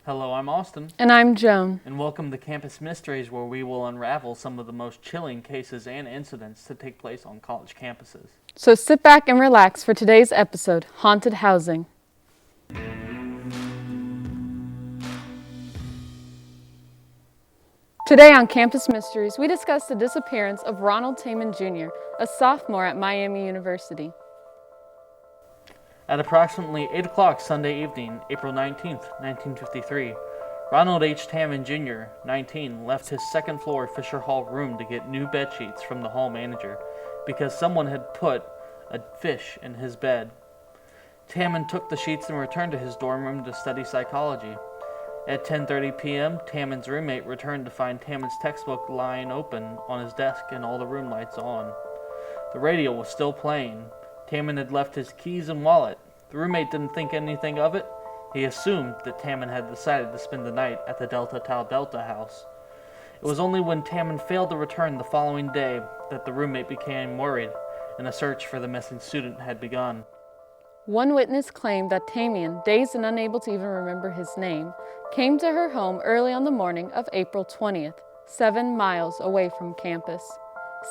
Hello, I'm Austin, And I'm Joan. and welcome to Campus Mysteries, where we will unravel some of the most chilling cases and incidents to take place on college campuses. So sit back and relax for today's episode, Haunted Housing. Today on Campus Mysteries, we discuss the disappearance of Ronald Tammen Jr., a sophomore at Miami University. At approximately 8 o'clock Sunday evening, April 19th, 1953, Ronald H. Tammen Jr., 19, left his second floor Fisher Hall room to get new bed sheets from the hall manager because someone had put a fish in his bed. Tammen took the sheets and returned to his dorm room to study psychology. At 10:30 p.m., Tammen's roommate returned to find Tammen's textbook lying open on his desk and all the room lights on. The radio was still playing. Tammen had left his keys and wallet. The roommate didn't think anything of it. He assumed that Tammen had decided to spend the night at the Delta Tau Delta house. It was only when Tammen failed to return the following day that the roommate became worried, and a search for the missing student had begun. One witness claimed that Tammen, dazed and unable to even remember his name, came to her home early on the morning of April 20th, 7 miles away from campus,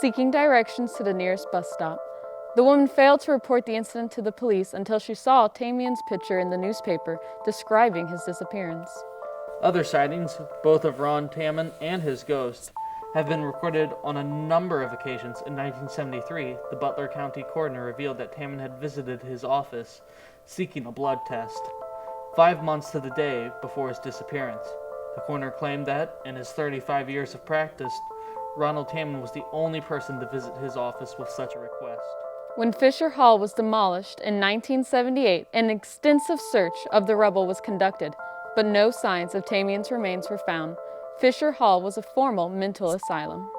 seeking directions to the nearest bus stop. The woman failed to report the incident to the police until she saw Tammen's picture in the newspaper describing his disappearance. Other sightings, both of Ron Tammen and his ghost, have been recorded on a number of occasions. In 1973, the Butler County coroner revealed that Tammen had visited his office seeking a blood test, 5 months to the day before his disappearance. The coroner claimed that, in his 35 years of practice, Ronald Tammen was the only person to visit his office with such a request. When Fisher Hall was demolished in 1978, an extensive search of the rubble was conducted, but no signs of Tammen's remains were found. Fisher Hall was a formal mental asylum.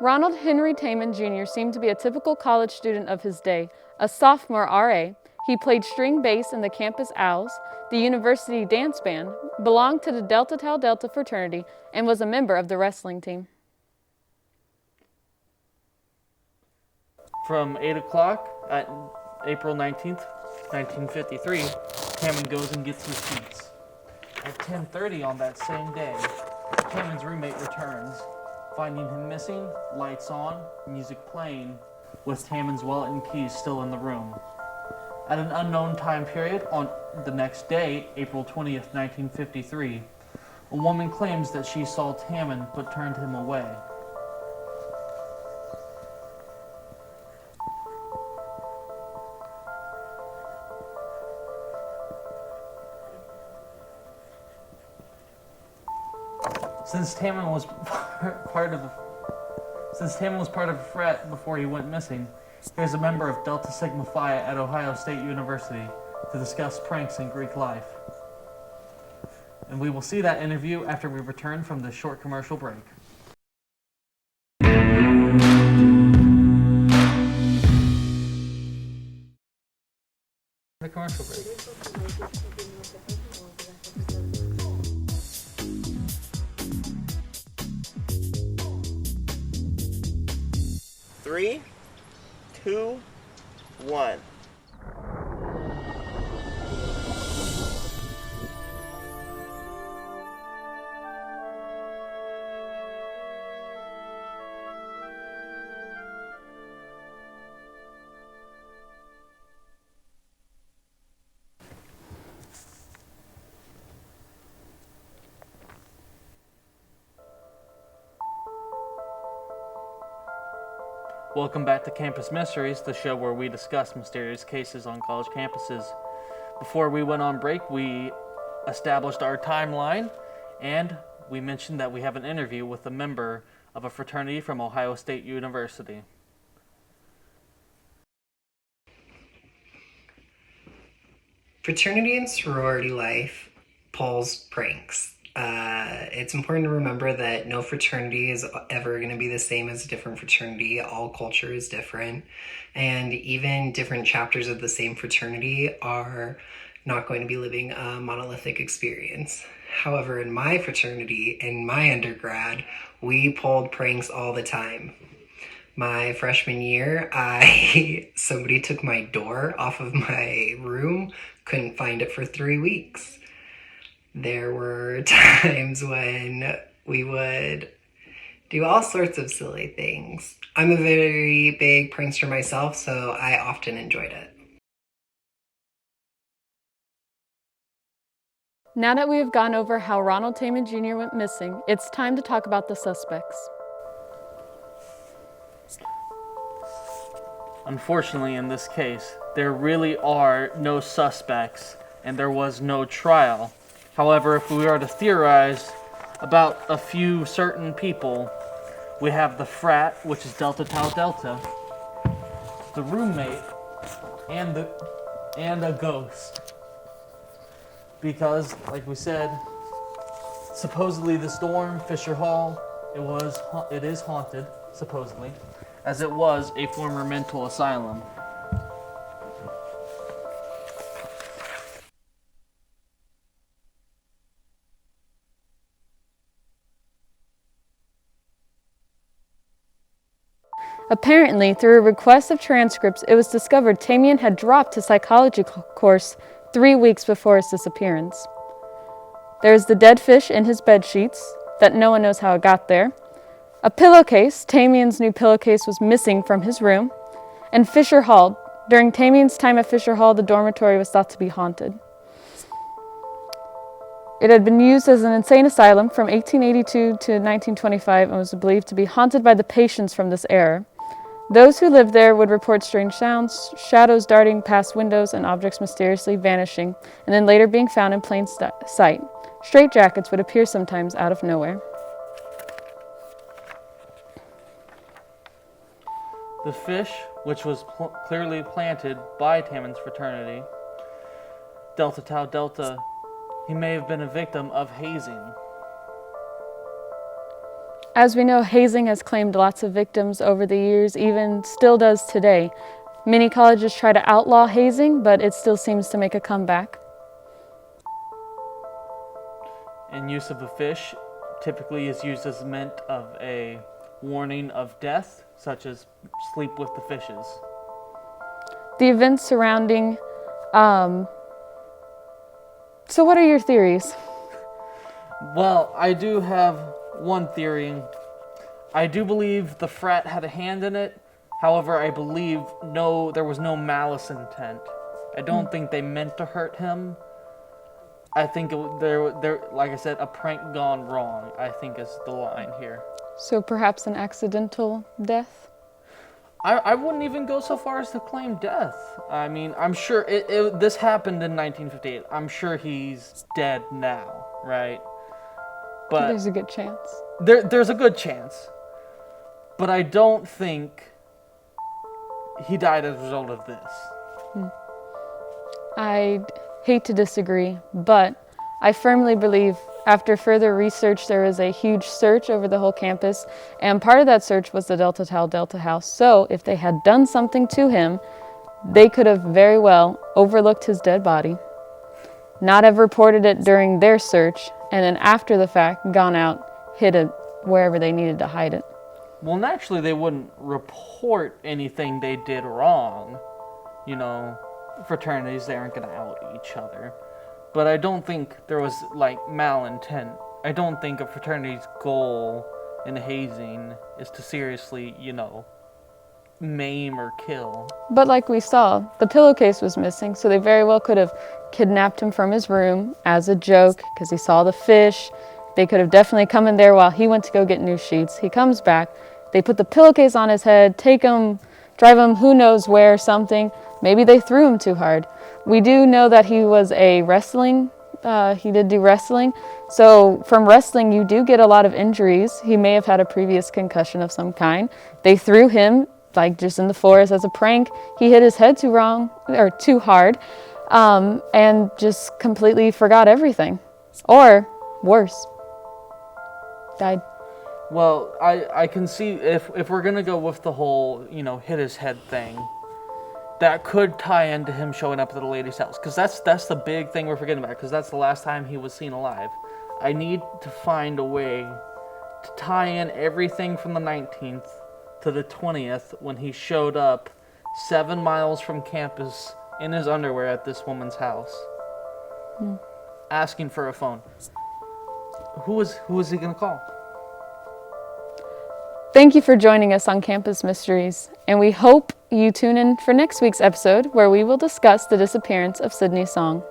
Ronald Henry Tammen Jr. seemed to be a typical college student of his day, a sophomore RA. He played string bass in the Campus Owls, the university dance band, belonged to the Delta Tau Delta fraternity, and was a member of the wrestling team. From 8 o'clock at April 19th, 1953, Tammen goes and gets his sheets. At 10:30 on that same day, Tammen's roommate returns, finding him missing, lights on, music playing, with Tammen's wallet and keys still in the room. At an unknown time period on the next day, April 20th, 1953, a woman claims that she saw Tammen but turned him away. Since Tammen was part of a frat before he went missing, here's a member of Delta Sigma Phi at Ohio State University to discuss pranks in Greek life. And we will see that interview after we return from this short commercial break. The commercial break. Three, two, one. Welcome back to Campus Mysteries, the show where we discuss mysterious cases on college campuses. Before we went on break, we established our timeline, and we mentioned that we have an interview with a member of a fraternity from Ohio State University. Fraternity and sorority life pulls pranks. It's important to remember that no fraternity is ever going to be the same as a different fraternity. All culture is different, and even different chapters of the same fraternity are not going to be living a monolithic experience. However, in my fraternity, in my undergrad, we pulled pranks all the time. My freshman year, somebody took my door off of my room, couldn't find it for 3 weeks. There were times when we would do all sorts of silly things. I'm a very big prankster myself, so I often enjoyed it. Now that we have gone over how Ronald Tammen Jr. went missing, it's time to talk about the suspects. Unfortunately, in this case, there really are no suspects, and there was no trial. However, if we are to theorize about a few certain people, we have the frat, which is Delta Tau Delta, the roommate, and a ghost. Because, like we said, supposedly this dorm, Fisher Hall, it is haunted, supposedly, as it was a former mental asylum. Apparently, through a request of transcripts, it was discovered Tamien had dropped his psychology course 3 weeks before his disappearance. There is the dead fish in his bed sheets, that no one knows how it got there. A pillowcase, Tamien's new pillowcase, was missing from his room. And Fisher Hall. During Tamien's time at Fisher Hall, the dormitory was thought to be haunted. It had been used as an insane asylum from 1882 to 1925 and was believed to be haunted by the patients from this era. Those who lived there would report strange sounds, shadows darting past windows, and objects mysteriously vanishing, and then later being found in plain sight. Straitjackets would appear sometimes out of nowhere. The fish, which was clearly planted by Tammen's fraternity, Delta Tau Delta, he may have been a victim of hazing. As we know, hazing has claimed lots of victims over the years, even still does today. Many colleges try to outlaw hazing, but it still seems to make a comeback. And use of a fish typically is used as meant of a warning of death, such as sleep with the fishes. The events surrounding... So what are your theories? Well, I do have one theory. I do believe the frat had a hand in it. However, I believe there was no malice intent. I don't think they meant to hurt him. I think there, like I said, a prank gone wrong, I think is the line here. So perhaps an accidental death? I wouldn't even go so far as to claim death. I mean, I'm sure this happened in 1958. I'm sure he's dead now, right? But There's a good chance. There's a good chance. But I don't think he died as a result of this. I hate to disagree, but I firmly believe after further research there was a huge search over the whole campus, and part of that search was the Delta Tau Delta house. So if they had done something to him, they could have very well overlooked his dead body, not have reported it during their search, and then after the fact gone out, hid it wherever they needed to hide it. Well, naturally they wouldn't report anything they did wrong. You know, fraternities, they aren't going to out each other. But I don't think there was, like, malintent. I don't think a fraternity's goal in hazing is to seriously, maim or kill. But like we saw, the pillowcase was missing, so they very well could have kidnapped him from his room as a joke because he saw the fish. They could have definitely come in there while he went to go get new sheets. He comes back. They put the pillowcase on his head, take him, drive him who knows where, something. Maybe they threw him too hard. We do know that he was he did do wrestling. So from wrestling, you do get a lot of injuries. He may have had a previous concussion of some kind. They threw him, just in the forest as a prank. He hit his head too hard, and just completely forgot everything. Or worse, died. Well, I can see if we're gonna go with the whole, hit his head thing, that could tie into him showing up at the lady's house. Because that's the big thing we're forgetting about, because that's the last time he was seen alive. I need to find a way to tie in everything from the 19th to the 20th when he showed up 7 miles from campus in his underwear at this woman's house, asking for a phone. Who was he going to call? Thank you for joining us on Campus Mysteries, and we hope you tune in for next week's episode where we will discuss the disappearance of Sydney Song.